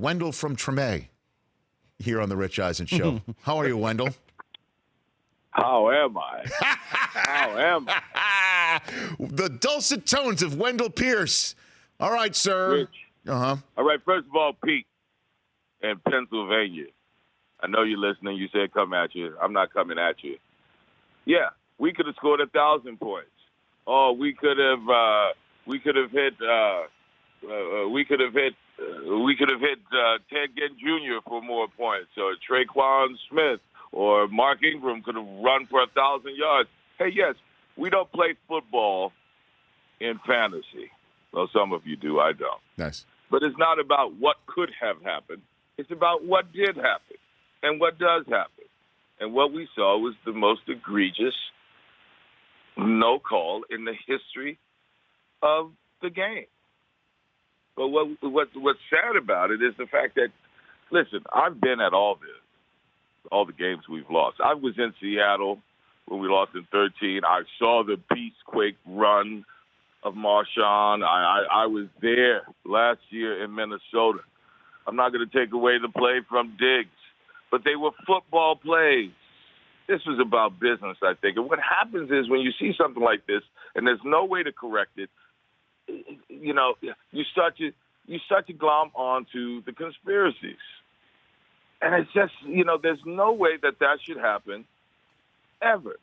Wendell from Tremay here on the Rich Eisen Show. How are you, Wendell? How am I? How am I? The dulcet tones of Wendell Pierce. All right, sir. Rich. Uh-huh. All right, first of all, Pete in Pennsylvania. I know you're listening. You said come at you. I'm not coming at you. Yeah, we could have scored 1,000 points. Oh, we could have hit Ted Ginn Jr. for more points, or Traquan Smith, or Mark Ingram could have run for 1,000 yards. Hey, yes, we don't play football in fantasy. Well, some of you do. I don't. Nice. But it's not about what could have happened. It's about what did happen and what does happen. And what we saw was the most egregious no call in the history of the game. But what's sad about it is the fact that, listen, I've been at all the games we've lost. I was in Seattle when we lost in 13. I saw the Peacequake run of Marshawn. I was there last year in Minnesota. I'm not going to take away the play from Diggs, but they were football plays. This was about business, I think. And what happens is when you see something like this and there's no way to correct it, you start to glom onto the conspiracies. And it's just, there's no way that should happen ever.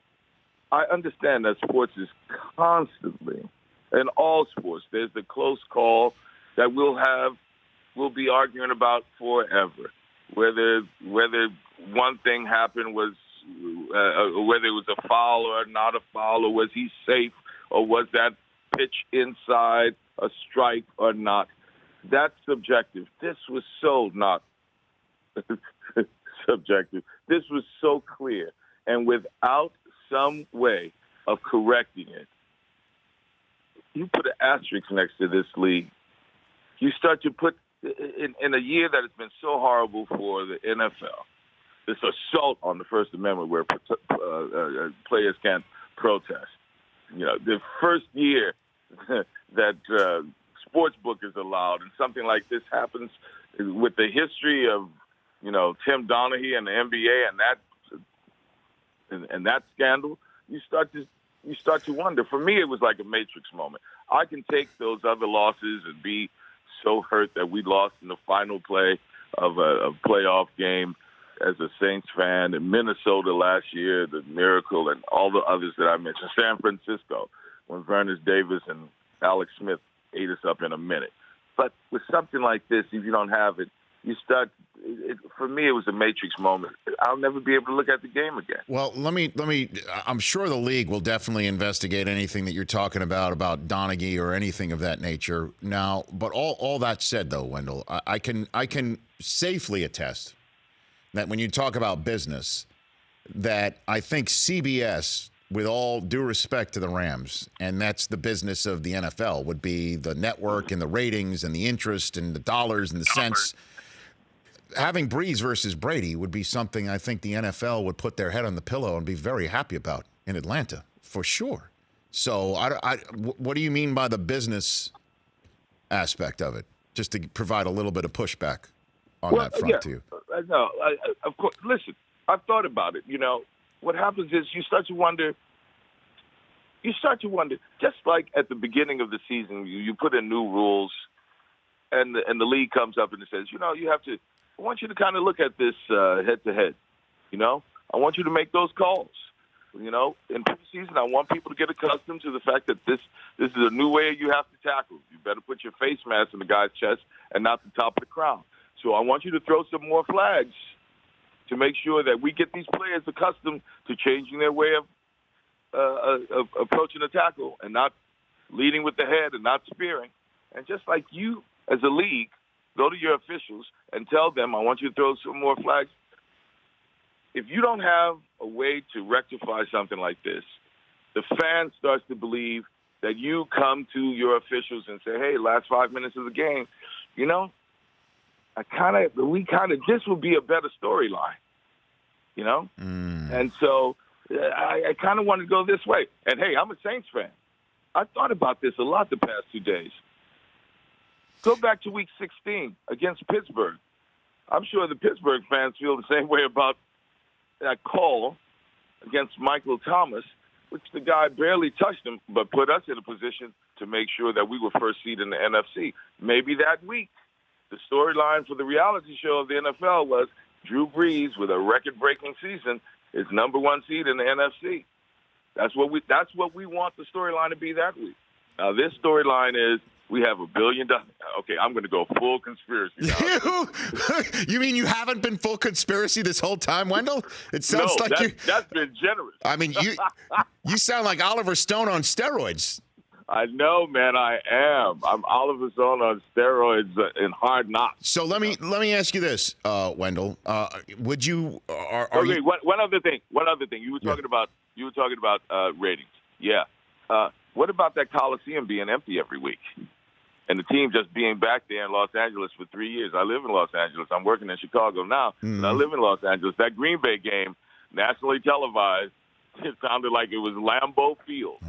I understand that sports is constantly, in all sports, there's the close call that we'll be arguing about forever. Whether one thing happened was, whether it was a foul or not a foul, or was he safe, or was that pitch inside a strike or not. That's subjective. This was so not subjective. This was so clear. And without some way of correcting it, you put an asterisk next to this league. You start to put, in a year that has been so horrible for the NFL, this assault on the First Amendment where players can't protest. The first year that sportsbook is allowed and something like this happens with the history of, Tim Donaghy and the NBA and that scandal, you start to wonder. For me, it was like a Matrix moment. I can take those other losses and be so hurt that we lost in the final play of a playoff game as a Saints fan, in Minnesota last year, the Miracle, and all the others that I mentioned. San Francisco, when Vernon Davis and Alex Smith ate us up in a minute. But with something like this, if you don't have it, for me, it was a Matrix moment. I'll never be able to look at the game again. Well, let me. I'm sure the league will definitely investigate anything that you're talking about Donaghy or anything of that nature. Now, but all that said, though, Wendell, I can safely attest that when you talk about business, that I think CBS, with all due respect to the Rams, and that's the business of the NFL, would be the network and the ratings and the interest and the dollars and the cents. Having Breeze versus Brady would be something I think the NFL would put their head on the pillow and be very happy about in Atlanta, for sure. So what do you mean by the business aspect of it? Just to provide a little bit of pushback on that front to you. No, of course. Listen, I've thought about it. What happens is you start to wonder, just like at the beginning of the season, you put in new rules, and the league comes up and it says, you have to, I want you to kind of look at this head-to-head. I want you to make those calls. In preseason, I want people to get accustomed to the fact that this is a new way you have to tackle. You better put your face mask in the guy's chest and not the top of the crown. So I want you to throw some more flags to make sure that we get these players accustomed to changing their way of approaching a tackle and not leading with the head and not spearing. And just like you, as a league, go to your officials and tell them, I want you to throw some more flags. If you don't have a way to rectify something like this, the fan starts to believe that you come to your officials and say, hey, last 5 minutes of the game, this would be a better storyline, And so I kind of want to go this way. And, hey, I'm a Saints fan. I thought about this a lot the past 2 days. Go back to Week 16 against Pittsburgh. I'm sure the Pittsburgh fans feel the same way about that call against Michael Thomas, which the guy barely touched him, but put us in a position to make sure that we were first seed in the NFC. Maybe that week, the storyline for the reality show of the NFL was Drew Brees, with a record-breaking season, is number one seed in the NFC. That's what we want the storyline to be that week. Now, this storyline is we have $1 billion. Okay, I'm going to go full conspiracy now. You mean you haven't been full conspiracy this whole time, Wendell? It sounds No, like that's been generous. I mean, you sound like Oliver Stone on steroids. I know, man. I am. I'm Oliver Stone on steroids in Hard Knocks. So let me ask you this, Wendell. Would you? Okay. You... One other thing. You were talking about ratings. Yeah. What about that Coliseum being empty every week, and the team just being back there in Los Angeles for 3 years? I live in Los Angeles. I'm working in Chicago now, but I live in Los Angeles. That Green Bay game, nationally televised, it sounded like it was Lambeau Field.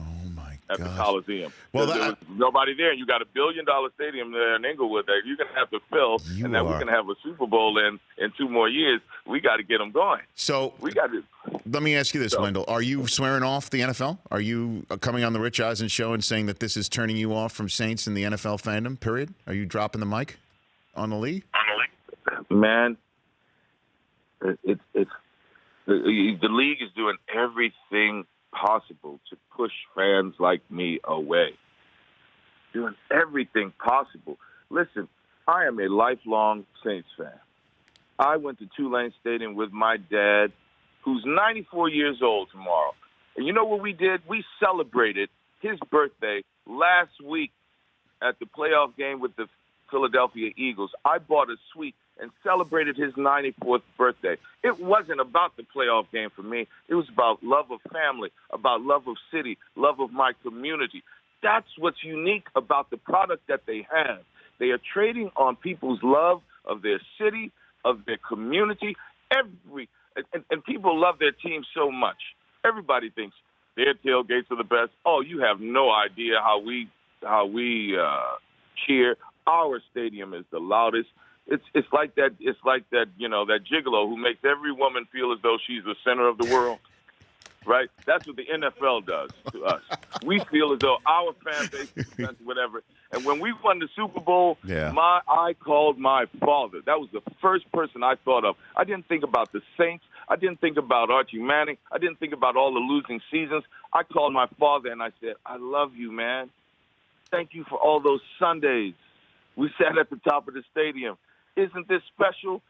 At the Coliseum. Well, there was nobody there, and you got $1 billion stadium there in Inglewood that you're going to have to fill, and then we're going to have a Super Bowl in 2 more years. We got to get them going. So we got to. Let me ask you this, Wendell. Are you swearing off the NFL? Are you coming on the Rich Eisen show and saying that this is turning you off from Saints and the NFL fandom, period? Are you dropping the mic on the league? Man, the league is doing everything possible to push fans like me away. Doing everything possible. Listen, I am a lifelong Saints fan. I went to Tulane Stadium with my dad, who's 94 years old tomorrow. And you know what we did? We celebrated his birthday last week at the playoff game with the Philadelphia Eagles. I bought a suite and celebrated his 94th birthday. It wasn't about the playoff game for me. It was about love of family, about love of city, love of my community. That's what's unique about the product that they have. They are trading on people's love of their city, of their community. And people love their team so much. Everybody thinks their tailgates are the best. Oh, you have no idea how we cheer. Our stadium is the loudest. It's like that that gigolo who makes every woman feel as though she's the center of the world, right? That's what the NFL does to us. We feel as though our fan base is the center, whatever. And when we won the Super Bowl, I called my father. That was the first person I thought of. I didn't think about the Saints. I didn't think about Archie Manning. I didn't think about all the losing seasons. I called my father and I said, I love you, man. Thank you for all those Sundays. We sat at the top of the stadium. Isn't this special?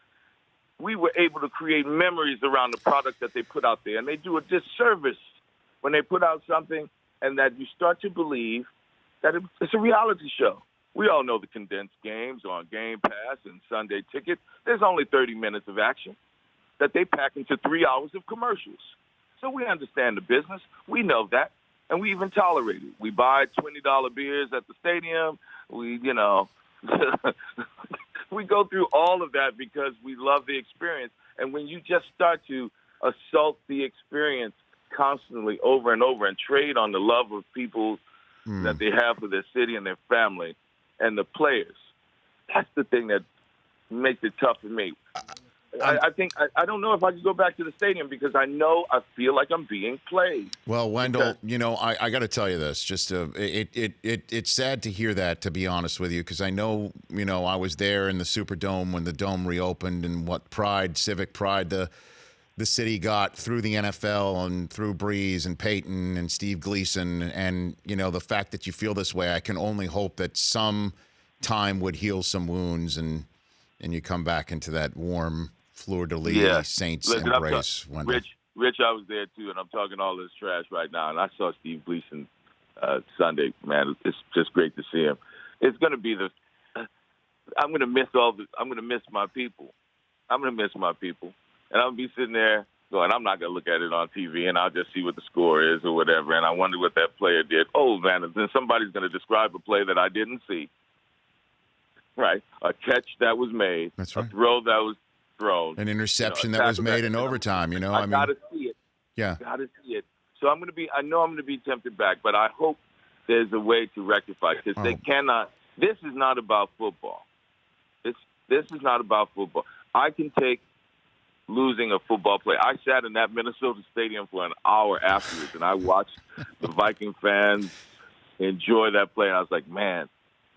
We were able to create memories around the product that they put out there. And they do a disservice when they put out something and that you start to believe that it's a reality show. We all know the condensed games on Game Pass and Sunday Ticket. There's only 30 minutes of action that they pack into 3 hours of commercials. So we understand the business. We know that. And we even tolerate it. We buy $20 beers at the stadium. We go through all of that because we love the experience. And when you just start to assault the experience constantly over and over and trade on the love of people that they have for their city and their family and the players, that's the thing that makes it tough for me. I think I don't know if I could go back to the stadium because I feel like I'm being played. Well, Wendell, I got to tell you this. It's sad to hear that, to be honest with you, because I know, I was there in the Superdome when the dome reopened and what civic pride the city got through the NFL and through Breeze and Peyton and Steve Gleason, and the fact that you feel this way, I can only hope that some time would heal some wounds and you come back into that warm fleur-de-lis Saints embrace. Rich, I was there too, and I'm talking all this trash right now, and I saw Steve Gleason Sunday. Man, it's just great to see him. It's going to be I'm going to miss my people. I'm going to miss my people, and I'll be sitting there going, I'm not going to look at it on TV, and I'll just see what the score is or whatever, and I wonder what that player did. Oh, man, and then somebody's going to describe a play that I didn't see. Right, a catch that was made, That's right. A throw that was thrown, an interception that was made in overtime. I gotta see it. Yeah, gotta see it. So I know I'm gonna be tempted back, but I hope there's a way to rectify because they cannot. This is not about football. This is not about football. I can take losing a football play. I sat in that Minnesota stadium for an hour afterwards, and I watched the Viking fans enjoy that play. And I was like, man,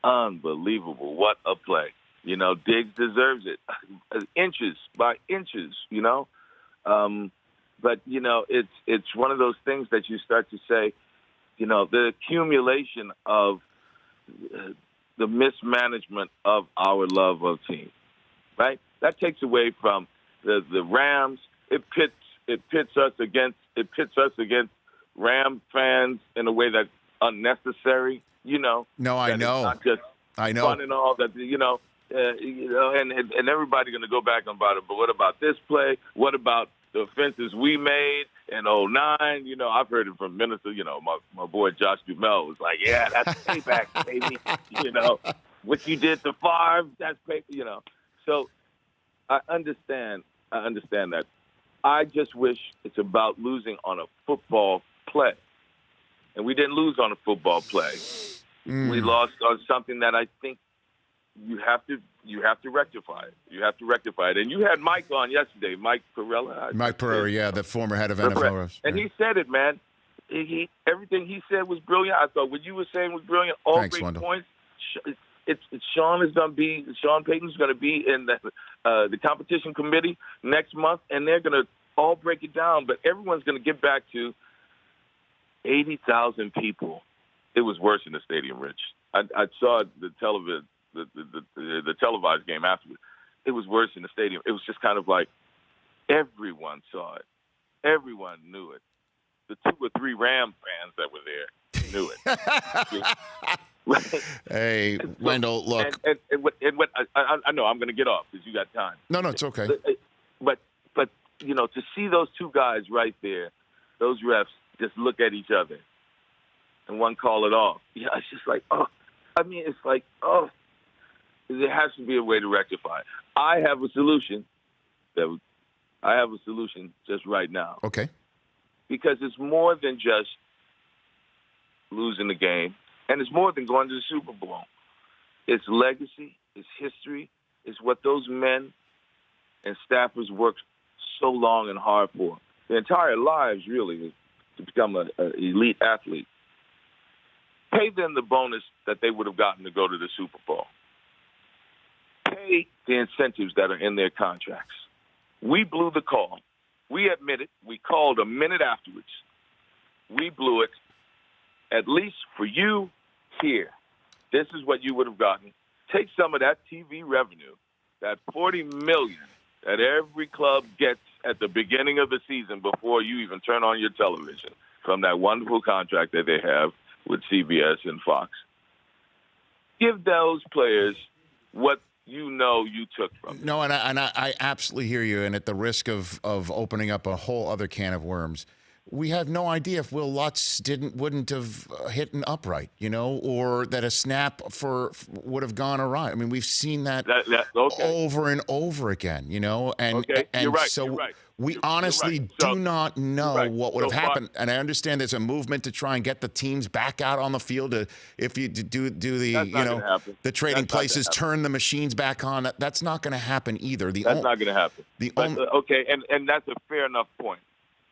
unbelievable. What a play. You know, Diggs deserves it. Inches by inches, you know. But, you know, it's one of those things that you start to say, you know, the accumulation of the mismanagement of our love of team, right? That takes away from the Rams. It pits us against Ram fans in a way that's unnecessary. You know. No, I know. Not just I know. fun and all that. You know, and everybody's going to go back about it. But what about this play? What about the offenses we made in '09? You know, I've heard it from Minnesota. You know, my boy Josh Dumel was like, "Yeah, that's payback, baby." You know, what you did to Favre, that's payback. You know, so I understand that. I just wish it's about losing on a football play. And we didn't lose on a football play. We lost on something that I think you have to rectify it. You have to rectify it. And you had Mike on yesterday, Mike Pereira. Mike Pereira, yeah, the former head of NFL. And he said it, man. Everything he said was brilliant. I thought what you were saying was brilliant. All Thanks, great Wendell. points. Sean Payton's going to be in the competition committee next month, and they're going to all break it down. But everyone's going to get back to 80,000 people. It was worse in the stadium, Rich. I saw the televised game afterwards. It was worse in the stadium. It was just kind of like everyone saw it. Everyone knew it. The 2 or 3 Ram fans that were there knew it. Hey, Wendell, look. And what I know I'm going to get off because you got time. No, it's okay. But you know, to see those 2 guys right there, those refs just look at each other and one call it off. Yeah, it's just like, oh. I mean, it's like, oh. There has to be a way to rectify it. I have a solution just right now. Okay. Because it's more than just losing the game, and it's more than going to the Super Bowl. It's legacy, it's history, it's what those men and staffers worked so long and hard for. Their entire lives, really, to become an elite athlete. Pay them the bonus that they would have gotten to go to the Super Bowl. Pay the incentives that are in their contracts. We blew the call. We admit it. We called a minute afterwards. We blew it. At least for you here, this is what you would have gotten. Take some of that TV revenue, that $40 million that every club gets at the beginning of the season before you even turn on your television from that wonderful contract that they have with CBS and Fox. Give those players what you know you took from them. No, and I absolutely hear you. And at the risk of opening up a whole other can of worms, we have no idea if Will Lutz wouldn't have hit an upright, you know, or that a snap would have gone awry. I mean, we've seen that over and over again, you know, and you're right, so you're right. we honestly do not know what would have happened. And I understand there's a movement to try and get the teams back out on the field. If you do the the trading places, turn the machines back on. That's not going to happen either. That's not going to happen. And that's a fair enough point.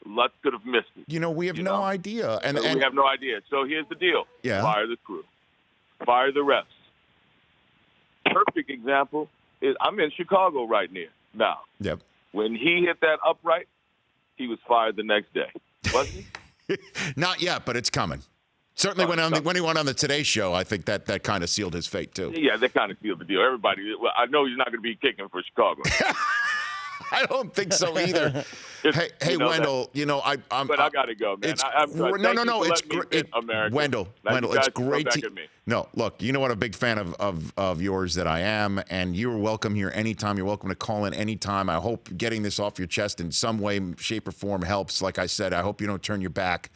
Lutz could have missed it. You know, we have no idea. And we have no idea. So here's the deal. Yeah. Fire the crew. Fire the refs. Perfect example is I'm in Chicago right now. Yep. When he hit that upright, he was fired the next day. Wasn't he? Not yet, but it's coming. Certainly when he went on the Today Show, I think that kind of sealed his fate, too. Yeah, that kind of sealed the deal. Everybody, well, I know he's not going to be kicking for Chicago. I don't think so either. Hey, Wendell. You know, but I gotta go, man. No. It's great, Wendell. It's great. No, look. You know what? A big fan of yours that I am, and you're welcome here anytime. You're welcome to call in anytime. I hope getting this off your chest in some way, shape, or form helps. Like I said, I hope you don't turn your back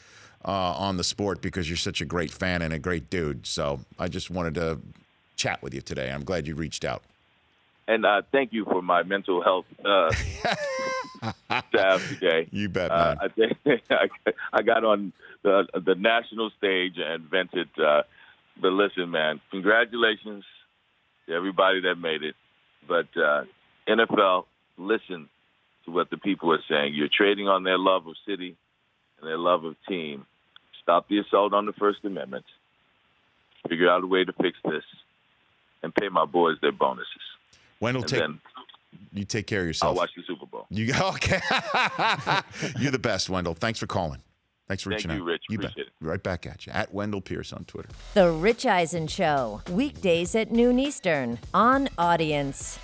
on the sport because you're such a great fan and a great dude. So I just wanted to chat with you today. I'm glad you reached out. And thank you for my mental health staff today. You bet, man. I got on the national stage and vented. But listen, man, congratulations to everybody that made it. But NFL, listen to what the people are saying. You're trading on their love of city and their love of team. Stop the assault on the First Amendment. Figure out a way to fix this and pay my boys their bonuses. Wendell, you take care of yourself. I'll watch the Super Bowl. Okay. You're the best, Wendell. Thanks for calling. Thanks for reaching out. Thank you, Rich. Appreciate it. Right back at you. At Wendell Pierce on Twitter. The Rich Eisen Show. Weekdays at noon Eastern on Audience.